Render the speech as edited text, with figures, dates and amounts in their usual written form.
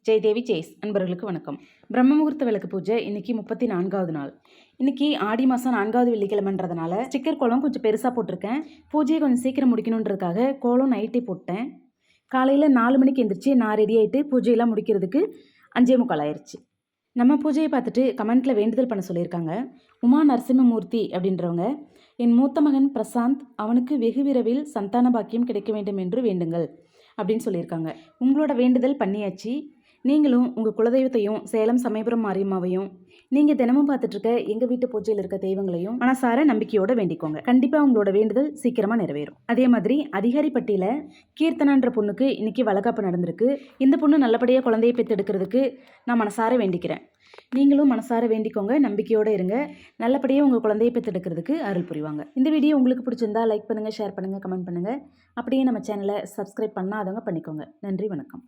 Jayadevi chase அன்பர்களுக்கு வணக்கம். பிரம்ம முகூர்த்த விளக்கு பூஜை இன்னைக்கு 34வது நாள். இன்னைக்கு ஆடி மாதம் 4வது வெள்ளிக்கிழமைன்றதுனால ஸ்டிக்கர் கோலம் கொஞ்சம் பெருசாக போட்டிருக்கேன். பூஜையை கொஞ்சம் சீக்கிரம் முடிக்கணுன்றதுக்காக கோலம் நைட்டே போட்டேன். காலையில் 4 மணிக்கு எந்திரிச்சு நான் ரெடி ஆகிட்டு பூஜையெல்லாம் முடிக்கிறதுக்கு 5:45 ஆயிடுச்சு. நம்ம பூஜையை பார்த்துட்டு கமெண்ட்டில் வேண்டுதல் பண்ண சொல்லியிருக்காங்க. உமா நரசிம்மமூர்த்தி அப்படின்றவங்க, என் மூத்த மகன் பிரசாந்த், அவனுக்கு வெகு விரைவில் சந்தான பாக்கியம் கிடைக்க வேண்டும் என்று வேண்டுங்கள் அப்படின்னு சொல்லியிருக்காங்க. உங்களோட வேண்டுதல் பண்ணியாச்சு. நீங்களும் உங்கள் குலதெய்வத்தையும் சேலம் சமயபுரம் மாரியம்மாவையும் நீங்கள் தினமும் பார்த்துட்ருக்க எங்கள் வீட்டு பூஜையில் இருக்க தெய்வங்களையும் மனசார நம்பிக்கையோடு வேண்டிக்கோங்க. கண்டிப்பாக உங்களோட வேண்டுதல் சீக்கிரமாக நிறைவேறும். அதே மாதிரி அதிகாரிப்பட்டியில் கீர்த்தனான்ற பொண்ணுக்கு இன்றைக்கி வளகாப்பு நடந்திருக்கு. இந்த பொண்ணு நல்லபடியாக குழந்தையை பெற்றெடுக்கிறதுக்கு நான் மனசார வேண்டிக்கிறேன். நீங்களும் மனசார வேண்டிக்கோங்க, நம்பிக்கையோடு இருங்க. நல்லபடியாக உங்கள் குழந்தையை பெற்றெடுக்கிறதுக்கு அருள் புரிவாங்க. இந்த வீடியோ உங்களுக்கு பிடிச்சிருந்தா லைக் பண்ணுங்கள், ஷேர் பண்ணுங்கள், கமெண்ட் பண்ணுங்கள். அப்படியே நம்ம சேனலை சப்ஸ்கிரைப் பண்ணாதவங்க பண்ணிக்கோங்க. நன்றி, வணக்கம்.